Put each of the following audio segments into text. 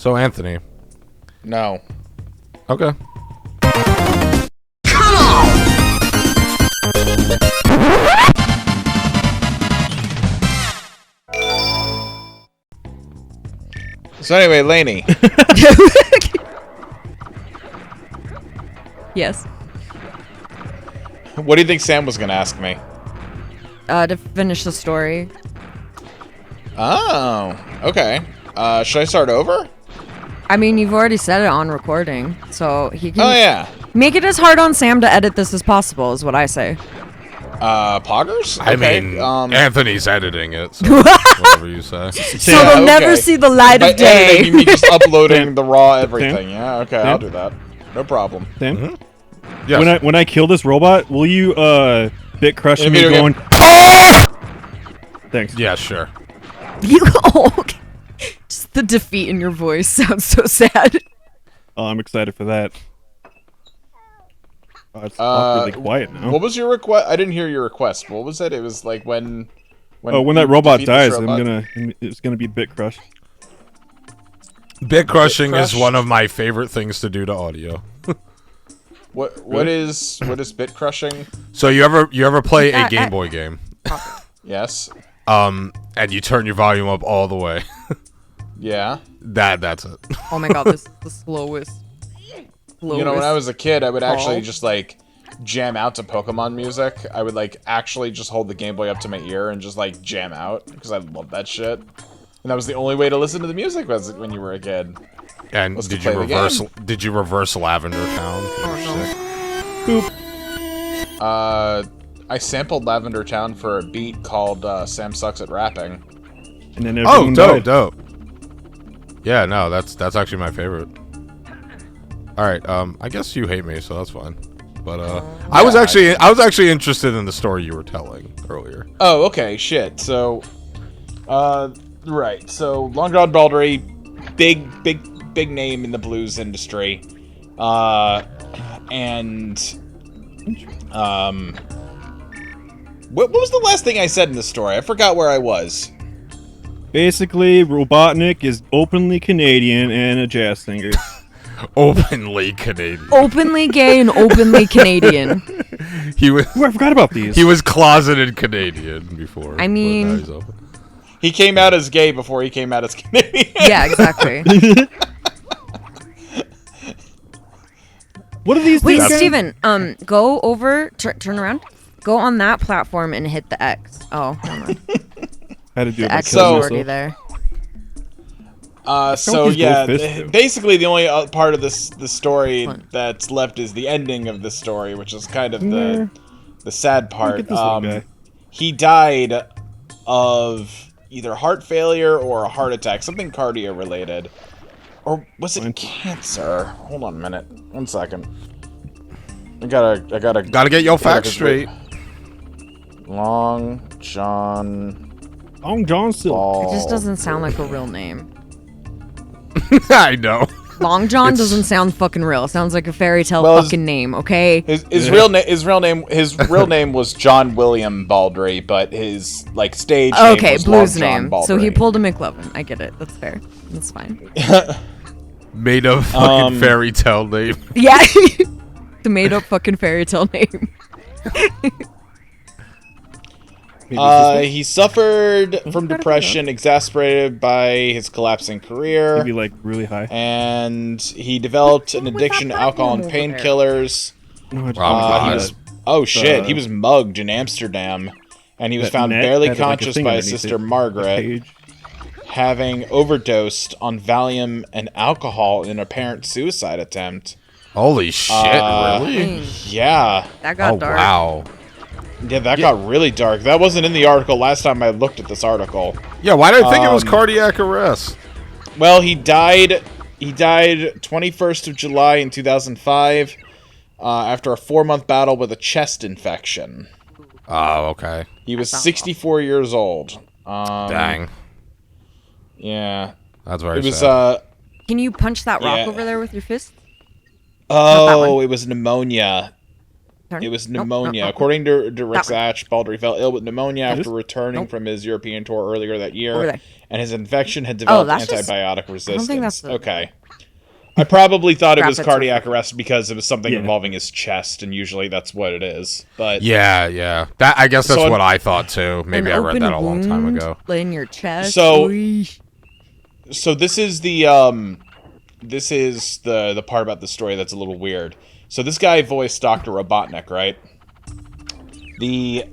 So, Anthony. No. Okay. Come on! So anyway, Lainey. Yes. What do you think Sam was gonna ask me? To finish the story. Oh, okay. Should I start over? I mean, you've already said it on recording, so he can... Oh, yeah. Make it as hard on Sam to edit this as possible, is what I say. Poggers? I Okay, mean, Anthony's editing it, so whatever you say. So they'll never see the light of day. Editing, you mean just uploading the raw everything. Yeah, okay, I'll do that. No problem. Sam? Mm-hmm. Yes. When I kill this robot, will you bit crush me going? Thanks. Yeah, sure. Okay. Just the defeat in your voice sounds so sad. Oh, I'm excited for that. Oh, it's awkwardly quiet now. What was your request? I didn't hear your request. What was it? It was like when that robot dies, it's gonna be bit crush. Bit crushing is one of my favorite things to do to audio. What is bit crushing? So you ever play a Game Boy game? Yes. And you turn your volume up all the way. Yeah. That's it. Oh my god, this is the slowest. You know, when I was a kid, I would actually just like jam out to Pokemon music. I would like actually just hold the Game Boy up to my ear and just like jam out because I love that shit. And that was the only way to listen to the music when you were a kid. And did you reverse Lavender Town? Boop. I sampled Lavender Town for a beat called Sam Sucks at Rapping. And then everyone died. dope. Yeah, no, that's actually my favorite. All right, I guess you hate me, so that's fine. But I was actually interested in the story you were telling earlier. Oh, okay, shit. So, right. So Long John Baldry, big name in the blues industry, and what was the last thing I said in the story? I forgot where I was. Basically, Robotnik is openly Canadian and a jazz singer. Openly Canadian. Openly gay and openly Canadian. He was. Ooh, I forgot about these. He was closeted Canadian before. I mean, but now he's open. He came out as gay before he came out as Canadian. Yeah, exactly. What are these? Wait, things? Steven, go over, turn around, go on that platform and hit the X. Oh, hold on. How to do The it? X is already there. So yeah, basically the only part of the story that's left is the ending of the story, which is kind of the sad part. He died of either heart failure or a heart attack, something cardio related, or was it cancer? Hold on a minute, 1 second. I gotta get your facts straight. Long John. Long John Silver. It just doesn't sound like a real name. I know. Long John doesn't sound fucking real. It sounds like a fairy tale fucking name. Okay. His real name was John William Baldry, but his like stage name was blues Long John name. Baldry. So he pulled a McLovin. I get it. That's fair. That's fine. Made a fucking fairy tale name. Yeah. The made up fucking fairy tale name. He suffered from depression exacerbated by his collapsing career. Maybe like really high. And he developed an addiction to alcohol and painkillers. He was mugged in Amsterdam, and he was found barely conscious by his sister Margaret, having overdosed on Valium and alcohol in an apparent suicide attempt. Holy shit, really? Yeah. That got dark. Wow. Yeah, that got really dark. That wasn't in the article last time I looked at this article. Yeah, why did I think it was cardiac arrest? Well, he died 21st of July in 2005 after a 4-month battle with a chest infection. Oh, okay. He was 64 years old. Dang. Yeah. That's very sad. Can you punch that rock over there with your fist? Oh, it was pneumonia. It was Nope, pneumonia. nope. According to Rick That one. Satch, Baldry fell ill with pneumonia after returning Nope. from his European tour earlier that Over year, there. and his infection had developed that's just- antibiotic resistance. I don't think that's the- Okay. I probably thought it was Scrap it cardiac so- arrest because it was something Yeah. involving his chest, and usually that's what it is. But Yeah. That I guess that's So what I thought too. Maybe An I read open that a long time wound ago. in your chest. So- Oy. So this is the part about the story that's a little weird. So this guy voiced Dr. Robotnik, right? The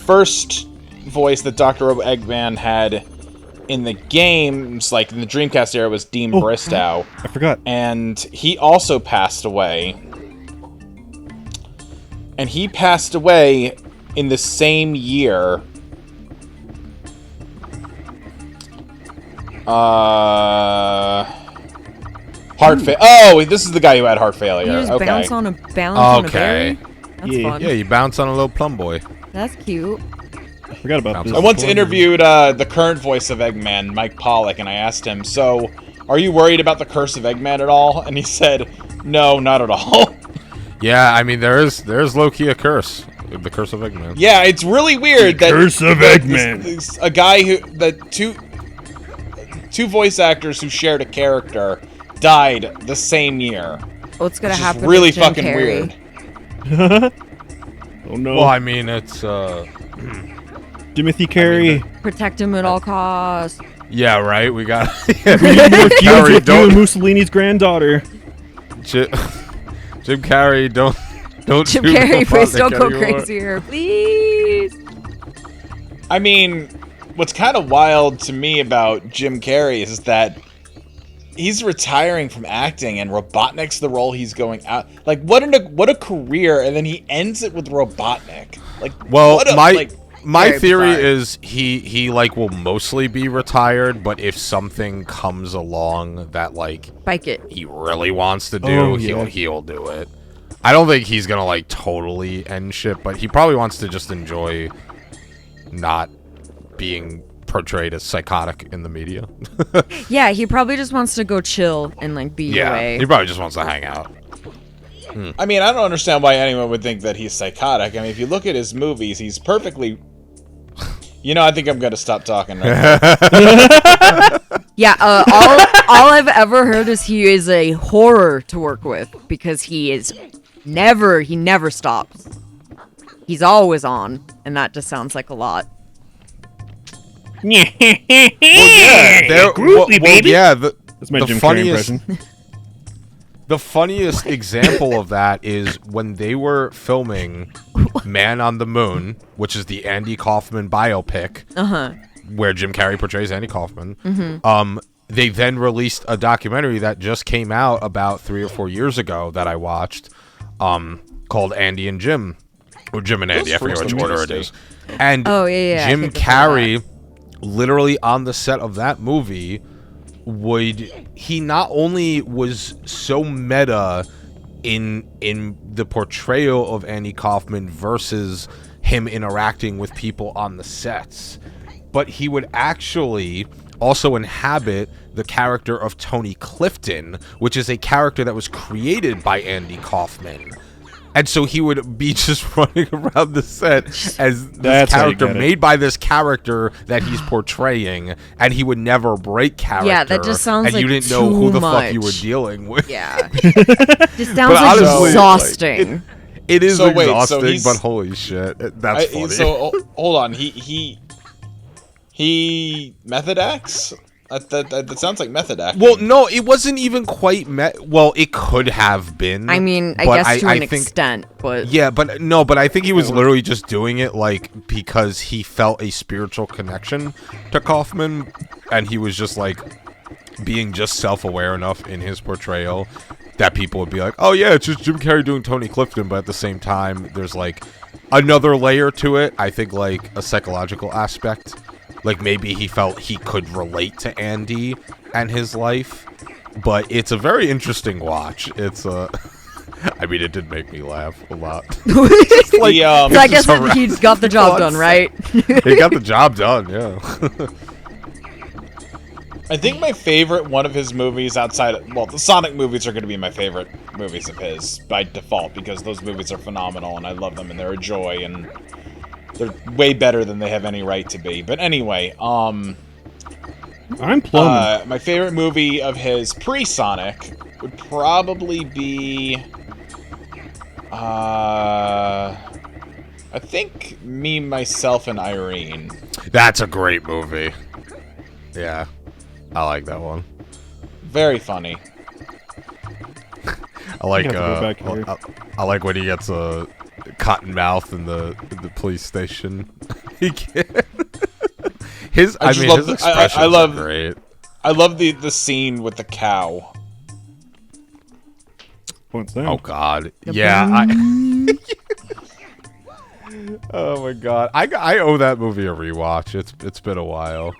first voice that Dr. Eggman had in the games, like in the Dreamcast era, was Dean Bristow, I forgot. and he also passed away. And he passed away in the same year. Heart failure. Oh, this is the guy who had heart failure. You just Okay. bounce on a berry. Okay. That's Yeah. fun. Yeah, you bounce on a little plum boy. That's cute. I forgot about this. I once interviewed the current voice of Eggman, Mike Pollock, and I asked him, "So, are you worried about the curse of Eggman at all?" And he said, "No, not at all." Yeah, I mean there's low-key a curse. The curse of Eggman. Yeah, it's really weird that Curse of Eggman. a guy two voice actors who shared a character died the same year. What's gonna Which is happen? really to Jim fucking Carrey? weird. Oh no. Well, I mean it's Timothy Carey. Protect him at all costs. yeah, right. We got We need more feuds Carrey, with you don't- and Mussolini's granddaughter. Jim Carrey. Don't Jim do Carrey, please Robotnik don't go anymore. crazy here, please. I mean, what's kind of wild to me about Jim Carrey is that he's retiring from acting, and Robotnik's the role he's going out. Like, what a career! And then he ends it with Robotnik. Like, Well, what a, my like, my very theory bizarre. is he like will mostly be retired, but if something comes along that like Bike it. he really wants to do, Oh, yeah. he'll do it. I don't think he's gonna like totally end shit, but he probably wants to just enjoy not being portrayed as psychotic in the media. Yeah, he probably just wants to go chill and like be Yeah, away. he probably just wants to hang out. I mean, I don't understand why anyone would think that he's psychotic. I mean, if you look at his movies, he's perfectly. You know, I think I'm gonna stop talking right now. Yeah, all I've ever heard is he is a horror to work with because he never stops. He's always on, and that just sounds like a lot. Yeah, Groovy, baby. yeah. That's my the Jim Carrey funniest, impression. The funniest example of that is when they were filming Man on the Moon, which is the Andy Kaufman biopic, where Jim Carrey portrays Andy Kaufman. They then released a documentary that just came out about 3 or 4 years ago that I watched, called Andy and Jim, or Jim and Andy. I forget which order it is. And Oh, yeah, I Jim think I've heard Carrey, literally on the set of that movie, he not only was so meta in the portrayal of Andy Kaufman versus him interacting with people on the sets, but he would actually also inhabit the character of Tony Clifton, which is a character that was created by Andy Kaufman. And so he would be just running around the set as this That's how you character get it. made by this character that he's portraying, and he would never break character. Yeah, that just sounds and you like didn't know who too the fuck you were much. dealing with. Yeah. Just sounds like honestly, exhausting. It is So wait, so exhausting, he's- but holy shit, that's funny. So hold on, he method acts. That sounds like method acting. Well, no, it wasn't even quite well, it could have been. I mean, I but guess to an think, extent, but Yeah, but no, but I think he was literally just doing it like because he felt a spiritual connection to Kaufman, and he was just like being just self-aware enough in his portrayal that people would be like, "Oh yeah, it's just Jim Carrey doing Tony Clifton," but at the same time, there's like another layer to it. I think like a psychological aspect. Like maybe he felt he could relate to Andy and his life, but it's a very interesting watch. It's I mean, it did make me laugh a lot. so I guess just he got the job done, right? He got the job done, yeah. I think my favorite one of his movies outside of, well, the Sonic movies are going to be my favorite favorite movies of his by default because those movies are phenomenal and I love them and they're a joy and they're way better than they have any right to be. But anyway, I'm plumbing. my favorite movie of his pre-Sonic would probably be I think Me, Myself, and Irene. That's a great movie. Yeah, I like that one. Very funny. I like You have to go back here. I like when he gets a cotton mouth in the police station. He can't. His I his love expressions I love are great. I love the scene with the cow. What's that? Oh God, yeah. Oh my God, I owe that movie a rewatch. It's been a while.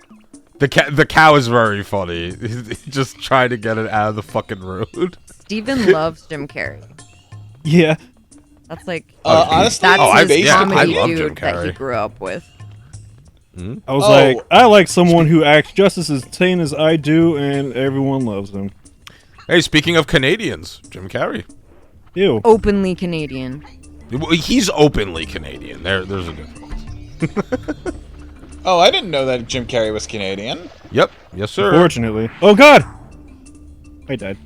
The cow is very funny. He's just trying to get it out of the fucking road. Steven loves Jim Carrey. Yeah. That's like Honestly, that's his I comedy love Jim dude that he Carrey. grew up with. I was like, I like someone who acts just as insane as I do, and everyone loves him. Hey, speaking of Canadians, Jim Carrey. Ew. Openly Canadian. He's openly Canadian. There's a difference. Oh, I didn't know that Jim Carrey was Canadian. Yep. Yes, sir. Unfortunately. Oh God! I died.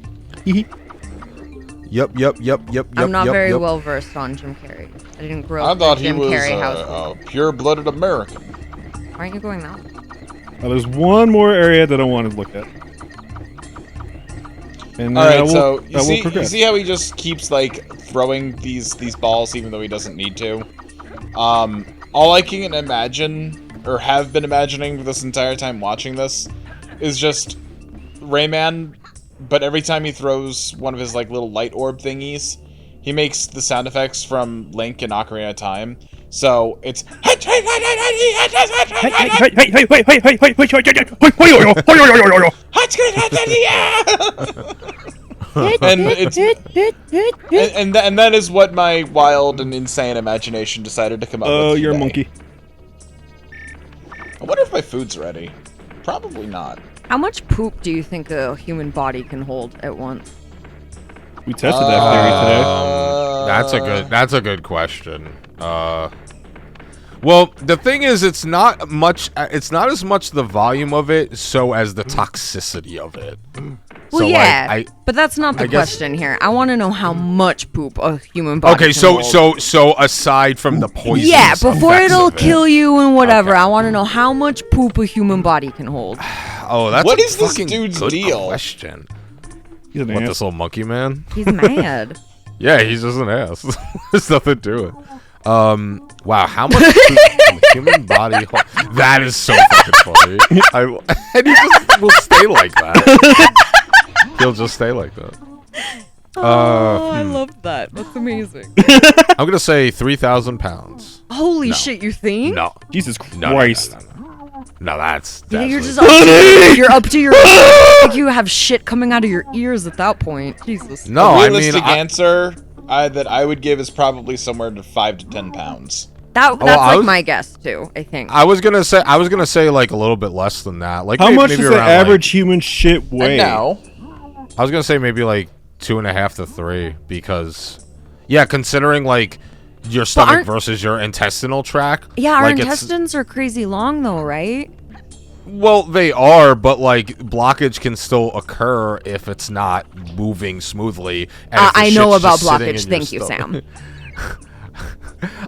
Yep. I'm not very well versed on Jim Carrey. I didn't grow I up thought in he Jim was Carrey household. a pure-blooded American. Why aren't you going that way? There's one more area that I want to look at. And All right, will, so you progress. see how he just keeps like throwing these balls even though he doesn't need to. All I can imagine or have been imagining this entire time watching this is just Rayman, but every time he throws one of his like little light orb thingies, he makes the sound effects from Link and Ocarina of Time. So it's and that is what my wild and insane imagination decided to come up with. Oh, you're a today. monkey. I wonder if my food's ready. Probably not. How much poop do you think a human body can hold at once? We tested that theory today. That's a good question. Well, the thing is, it's not much. It's not as much the volume of it, so as the toxicity of it. Well, So, yeah, like, but that's not the I guess- question here. I want to know how much poop a human body Okay, can hold. so aside from the poison, Yeah, before it'll kill you and whatever, I want to know how much poop a human body can hold. Oh, that's What a is this fucking dude's good deal? question. He's an What, ass. this little monkey man? He's mad. Yeah, he's just an ass. There's nothing to it. Wow, how much poop can the human body hold? That is so fucking funny. And he just will stay like that. He'll just stay like that. I love that. That's amazing. I'm gonna say 3,000 pounds. Holy shit, you think? No, Jesus no, Christ. no, that's Yeah, you're way- just up to, you're up to your like you have shit coming out of your ears at that point. Jesus. No, A I realistic mean, answer that I would give is probably somewhere to 5 to 10 pounds. That's I like was- my guess too, I think. I was gonna say like a little bit less than that. Like How much maybe does the around, average human shit weigh? And now, I was gonna say maybe like 2.5 to 3 because, yeah, considering like your stomach aren't- versus your intestinal tract. Yeah, our like, intestines are crazy long though, right? Well, they are, but like blockage can still occur if it's not moving smoothly. And if the I know shit's about just sitting blockage. in Thank your you, stomach. Sam.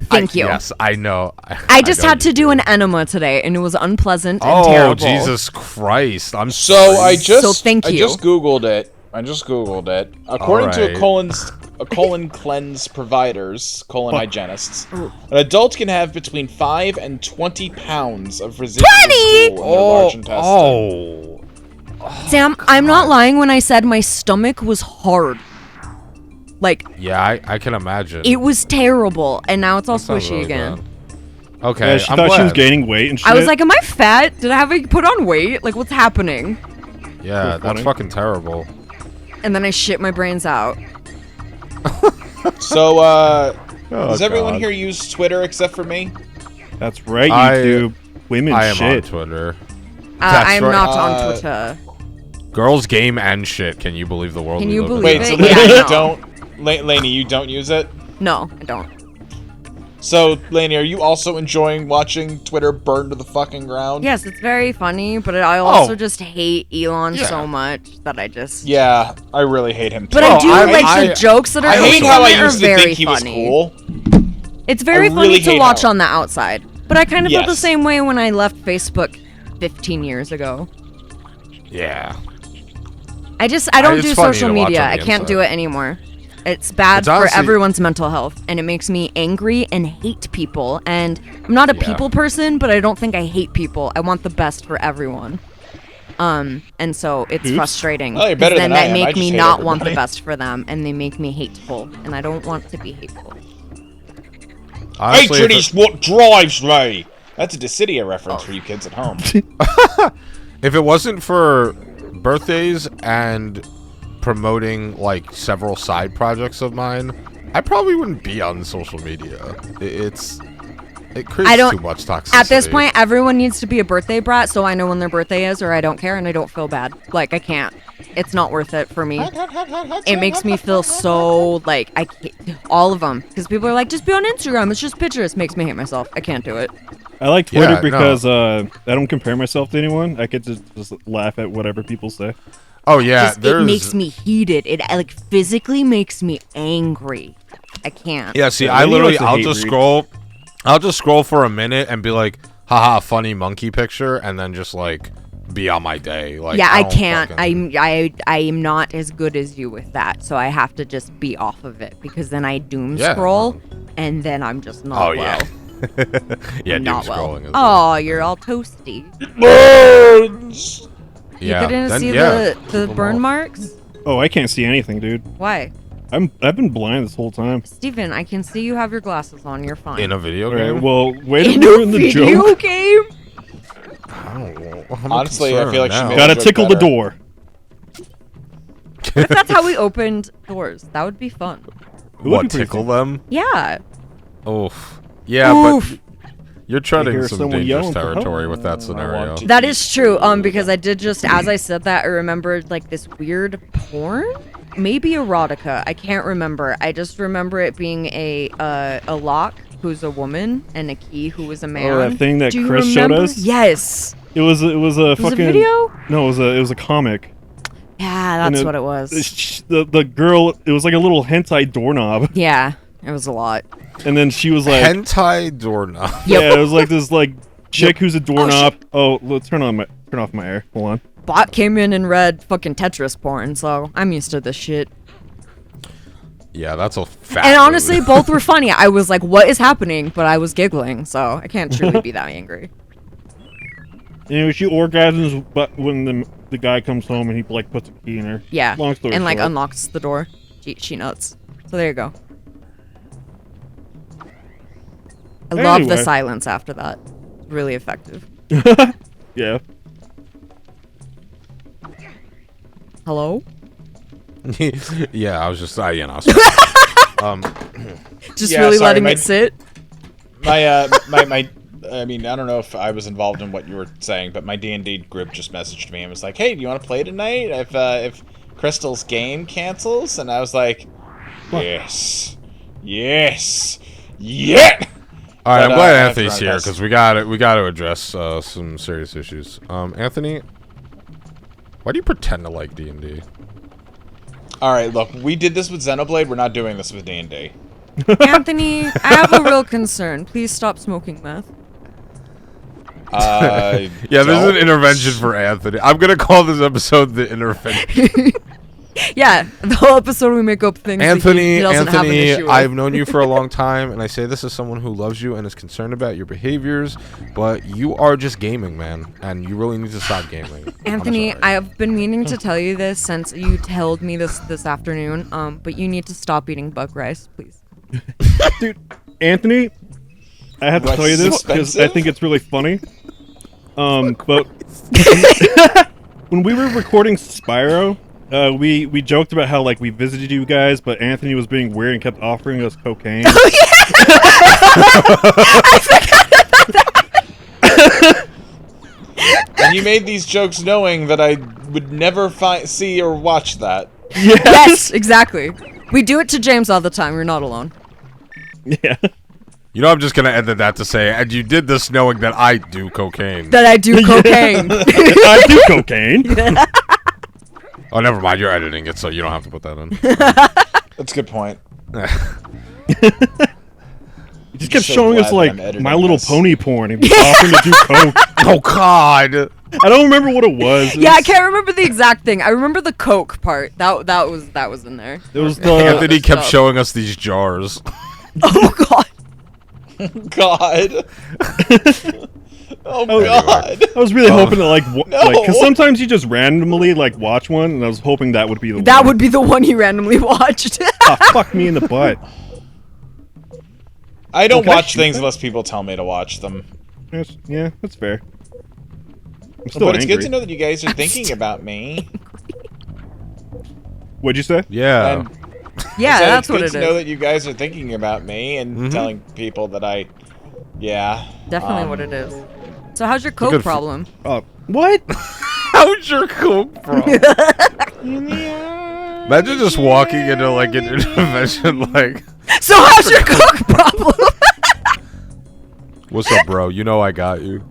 Thank you. Yes, I know. I just know had you to do an enema today, and it was unpleasant and Oh, terrible. Jesus Christ! I'm so sorry. I just thank I you. just googled it. According to Alright. a colon cleanse providers, colon hygienists, an adult can have between 5 and 20 pounds of residual 20? stool in their large intestine. Sam, I'm not lying when I said my stomach was hard. Like, Yeah, I can imagine. it was terrible, and now it's all That sounds squishy really again. bad. Okay, Yeah, she I'm thought glad. she was gaining weight and shit. I was like, am I fat? Did I have to put on weight? Like, what's happening? Yeah, So that's funny. fucking terrible. And then I shit my brains out. So, Oh, does everyone God. here use Twitter except for me? That's right, I- YouTube. Women I am shit. on Twitter. That's I'm right. not on Twitter. Girls, game, and shit. Can you believe the world Can we you live in? believe Wait, it? so Yeah, I you know. Lainey, you don't use it? No, I don't. So, Lainey, are you also enjoying watching Twitter burn to the fucking ground? Yes, it's very funny, but I also just hate Elon so much that I just... Yeah, I really hate him too. But I do like the jokes that are I hate how I used to very think he was funny. cool. It's very funny to watch on the outside. But I kind of felt the same way when I left Facebook 15 years ago. Yeah. I don't do social media. I can't do it anymore. It's bad for everyone's mental health, and it makes me angry and hate people. And I'm not a people person, but I don't think I hate people. I want the best for everyone. And so it's frustrating. Well, you're better then than I am. make I just me hate not everybody. want the best for them, and they make me hateful, and I don't want to be hateful. Honestly, hatred is what drives me. That's a Dissidia reference for you kids at home. If it wasn't for birthdays and promoting like several side projects of mine, I probably wouldn't be on social media. It creates too much toxicity. At this point, everyone needs to be a birthday brat, so I know when their birthday is, or I don't care, and I don't feel bad. Like, I can't. It's not worth it for me. It makes me feel so, like, I can't, all of them. Because people are like, just be on Instagram, it's just pictures. Makes me hate myself. I can't do it. I like Twitter because I don't compare myself to anyone. I get to just laugh at whatever people say. Oh yeah, it makes me heated. It like physically makes me angry. I can't. Yeah, see, I'll just scroll for a minute and be like, haha, funny monkey picture, and then just like be on my day. Like, yeah, I can't. I am not as good as you with that, so I have to just be off of it because then I doom scroll, and then I'm just not well. Yeah. Yeah, not doom scrolling. Oh, you're all toasty. Burns. You couldn't see the burn marks? Oh, I can't see anything, dude. Why? I've been blind this whole time. Steven, I can see you have your glasses on. You're fine. In a video game? Alright, well, wait a minute in the joke. In a video game? I don't know. Honestly, I feel like she made gotta tickle the door. What if that's how we opened doors? That would be fun. What, tickle them? Yeah. Oof. Yeah, but you're treading some dangerous territory with that scenario. That is true, because I did just, as I said that, I remembered, like, this weird porn? Maybe erotica. I can't remember. I just remember it being a lock who's a woman and a key who was a man. Oh, that thing that Chris showed us? Yes. It was a fucking... a video? No, it was a comic. Yeah, that's what it was. The girl, it was like a little hentai doorknob. Yeah, it was a lot. And then she was like... Hentai doorknob. Yep. Yeah, it was like this like chick who's a doorknob. Oh, let's turn off my air. Hold on. Bot came in and read fucking Tetris porn, so I'm used to this shit. Yeah, that's a fact. And honestly, both were funny. I was like, what is happening? But I was giggling, so I can't truly be that angry. Anyway, she orgasms but when the guy comes home and he like puts a key in her. Yeah. Long story and like short. unlocks the door. She nuts. So there you go. I love the silence after that. Really effective. Yeah. Hello? Yeah, I was just, just really letting it sit. I mean, I don't know if I was involved in what you were saying, but my D&D group just messaged me and was like, "Hey, do you want to play tonight? If Crystal's game cancels?" And I was like, "Yes, yeah." All right, I'm glad Anthony's here because we got to address some serious issues. Anthony, why do you pretend to like D&D? All right, look, we did this with Xenoblade. We're not doing this with D&D. Anthony, I have a real concern. Please stop smoking meth. Yeah, this is an intervention for Anthony. I'm gonna call this episode the intervention. Yeah, the whole episode we make up things. Anthony, I've known you for a long time, and I say this as someone who loves you and is concerned about your behaviors, but you are just gaming, man, and you really need to stop gaming. Anthony, I have been meaning to tell you this since you told me this afternoon, but you need to stop eating bug rice, please. Dude, Anthony, I have to tell you this because I think it's really funny. But when we were recording Spyro, we joked about how like we visited you guys, but Anthony was being weird and kept offering us cocaine. Oh yeah! I forgot about that. And you made these jokes knowing that I would never see or watch that. Yes, exactly. We do it to James all the time. You're not alone. Yeah. You know, I'm just gonna edit that to say, and you did this knowing that I do cocaine. That I do cocaine. I do cocaine. Oh, never mind. You're editing it, so you don't have to put that in. That's a good point. He just kept showing us like My Little Pony porn. He was offering to do coke. Oh God! I don't remember what it was. Yeah, I can't remember the exact thing. I remember the coke part. That was in there. It was the. Anthony kept showing us these jars. Oh God. God. Oh God. I was really hoping to like, because sometimes you just randomly like watch one, and I was hoping that would be the one. That would be the one he randomly watched. Oh, fuck me in the butt. I don't watch things unless people tell me to watch them. Yeah, that's fair. I'm still But it's angry. good to know that you guys are thinking about me. What'd you say? Yeah. And Yeah, that's what it It's good to know that you guys are thinking about me and telling people that I... Yeah. Definitely what it is. So how's your coke problem? What? How's your coke, bro? Imagine just walking into like an intervention like... So how's your coke problem? What's up, bro? You know I got you.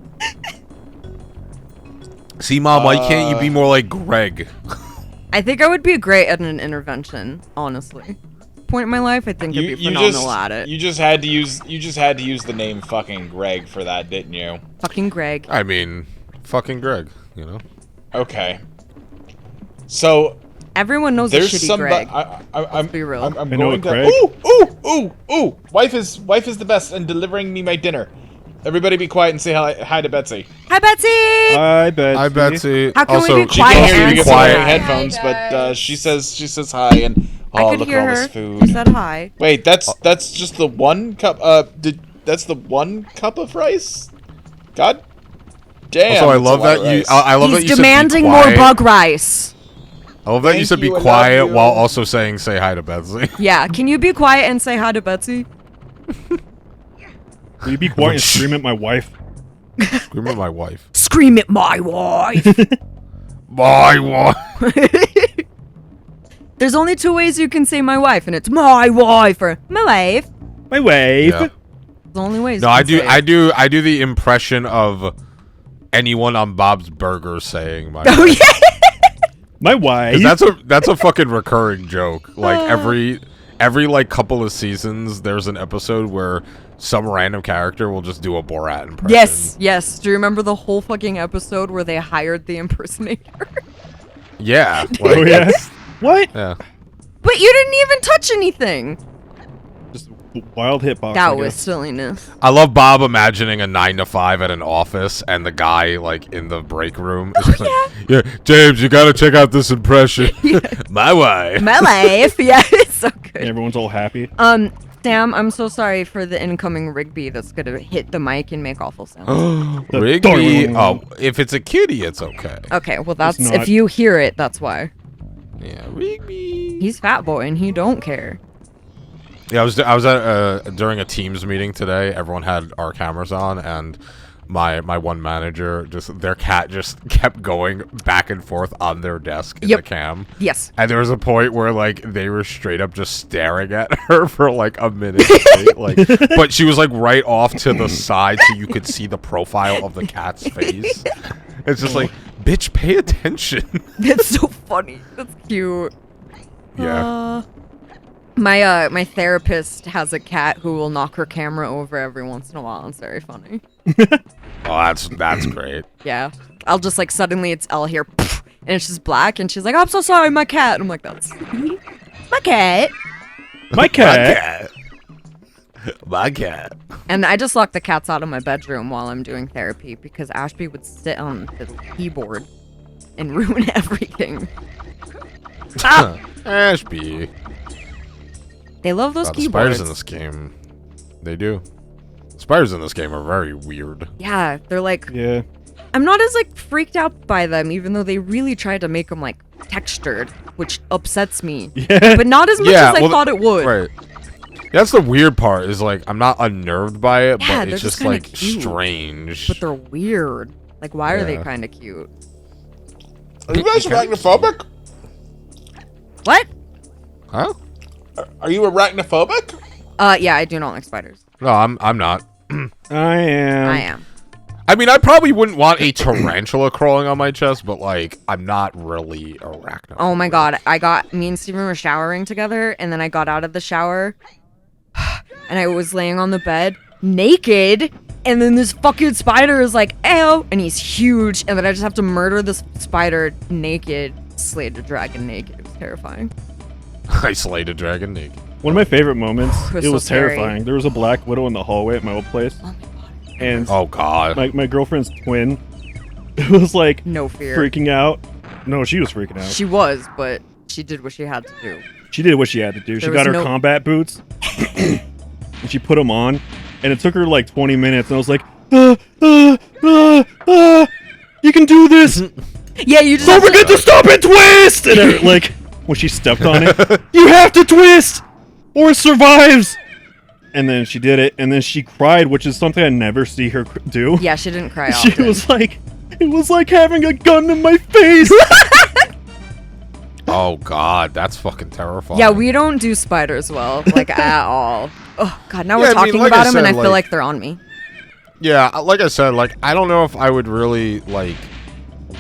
See, Mom, why can't you be more like Greg? I think I would be great at an intervention, honestly. Point in my life, I think I'd be phenomenal at it. You just had to use the name fucking Greg for that, didn't you? Fucking Greg. I mean, fucking Greg, you know? Okay. So... Everyone knows There's a shitty somebody. Greg. Let's be real. I'm know going a to. Greg. Ooh! Wife is the best and delivering me my dinner. Everybody, be quiet and say hi to Betsy. Hi, Betsy! Hi, Betsy. Hi, Betsy. How can also, we be She quiet can't hear you and because say of quiet. my hi? headphones, but she says hi and I could look hear at all her. this She food. said hi. Wait, that's just the one cup. That's the one cup of rice. God damn. Also, I that's a love lot that of you. rice. I love that He's you demanding said be more quiet. bug rice. I love that you Thank said be you, I love quiet you. while also saying say hi to Betsy. Yeah, can you be quiet and say hi to Betsy? Will you be quiet and scream at my wife? Scream at my wife. Scream at my wife! My wife. There's only two ways you can say my wife, and it's my wife or my wife. My wife. Yeah. The only ways. No, you I can do. say I do the impression of anyone on Bob's Burgers saying my. Oh wife. yeah. My wife. 'Cause that's a fucking recurring joke. Like every like couple of seasons, there's an episode where some random character will just do a Borat impression. Yes. Do you remember the whole fucking episode where they hired the impersonator? Yeah. Like, Oh yeah. What? Yeah. But you didn't even touch anything. Just wild hitbox. That I was guess. silliness. I love Bob imagining a 9 to 5 at an office and the guy like in the break room is just like, yeah, James, you gotta check out this impression. My wife. My life. Yeah, it's so good. Everyone's all happy. Sam, I'm so sorry for the incoming Rigby that's gonna hit the mic and make awful sounds. Rigby. Oh, if it's a kitty, it's okay. Okay, well that's not. if you hear it, that's why. Yeah, Rigby. He's fat boy and he don't care. Yeah, I was at during a Teams meeting today. Everyone had our cameras on, and my one manager their cat just kept going back and forth on their desk in the cam. Yes. And there was a point where like they were straight up just staring at her for like a minute straight, like, but she was like right off to the side so you could see the profile of the cat's face. It's just like, bitch, pay attention. That's so funny. That's cute. Yeah. My therapist has a cat who will knock her camera over every once in a while. It's very funny. Oh, that's great. Yeah. I'll just like suddenly I'll hear and it's just black and she's like, I'm so sorry, my cat. And I'm like, that's my cat. My cat. My cat. And I just locked the cats out of my bedroom while I'm doing therapy because Ashby would sit on the keyboard and ruin everything. Ashby. They love those The keyboards. spiders in this game, they do. Spiders in this game are very weird. Yeah, they're like, Yeah. I'm not as like freaked out by them, even though they really tried to make them like textured, which upsets me. Yeah. But not as much as I thought it would. Right. That's the weird part. Is like I'm not unnerved by it, Yeah, but they're it's just just kinda like cute. strange. But they're weird. Like, why are they Yeah. kind of cute? Are you guys arachnophobic? What? Huh? Are you arachnophobic? Yeah, I do not like spiders. No, I'm not. I am. I am. I mean, I probably wouldn't want a tarantula crawling on my chest, but like, I'm not really arachnophobic. Oh my god, me and Steven were showering together, and then I got out of the shower, and I was laying on the bed, naked, and then this fucking spider is like, ew, and he's huge, and then I just have to murder this spider naked, slay the dragon naked. It was terrifying. I slayed a dragon naked. One of my favorite moments. It It was was so scary. terrifying. There was a black widow in the hallway at my old place, and Oh god. my girlfriend's twin was like No fear. freaking out. No, she was freaking out. She was, but she did what she had to do. She did what she had to do. She There got was her no- combat boots, and she put them on, and it took her like 20 minutes, and I was like, you can do this! Yeah, you just Don't have to- forget to stop and twist! And like, when she stepped on it, you have to twist! Or it survives! And then she did it, and then she cried, which is something I never see her do. Yeah, she didn't cry She often. was like, it was like having a gun in my face! Oh god, that's fucking terrifying. Yeah, we don't do spiders well, like at all. Oh god, now Yeah, we're I mean, talking like I about them, and said, I feel like- like they're on me. Yeah, like I said, like I don't know if I would really like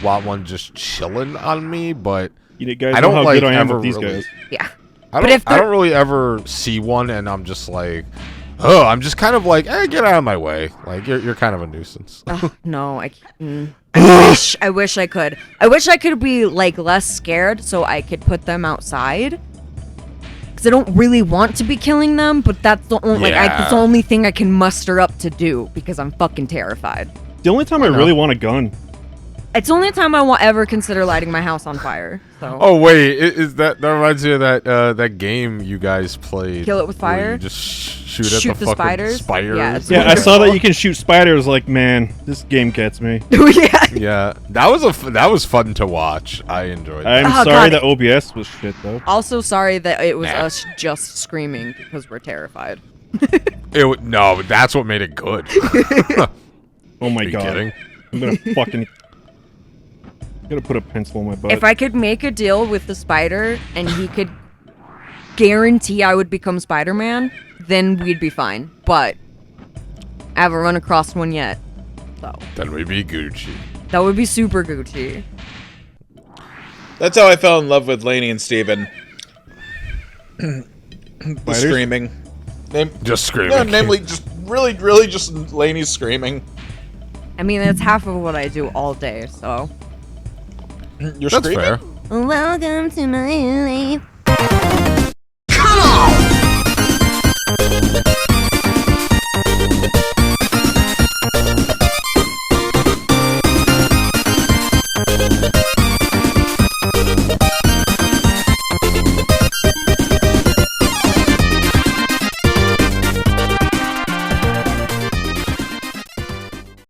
want one just chilling on me, but You guys I know don't how like good I am ever with these really. guys. Yeah. I But don't, if I they're- don't really ever see one, and I'm just like, oh, I'm just kind of like, get out of my way. Like you're kind of a nuisance. Ugh, no, I can't. I wish I could. I wish I could be like less scared so I could put them outside. Cause I don't really want to be killing them, but that's the only Yeah. it's the only thing I can muster up to do because I'm fucking terrified. The only time I really want a gun. It's the only time I will ever consider lighting my house on fire. So Oh wait, is that reminds me of that game you guys played? Kill It With where Fire? You just shoot at Shoot the the fucking spiders? spiders. Yeah, it's Yeah, I saw that you can shoot spiders. Like, man, this game gets me. yeah. Yeah, that was fun to watch. I enjoyed. I'm That. Oh, sorry God. that OBS was shit though. Also sorry that it was Nah. us just screaming because we're terrified. No, that's what made it good. Oh my Are you god. kidding? I'm gonna fucking. I'm gonna put a pencil in my butt. If I could make a deal with the spider and he could guarantee I would become Spider-Man, then we'd be fine. But I haven't run across one yet. So Then we'd be Gucci. that would be super Gucci. That's how I fell in love with Lainey and Steven. The Spiders? screaming. Just screaming. No, namely, just really just Lainey's screaming. I mean, that's half of what I do all day, so. You're That's screaming? fair. Welcome to my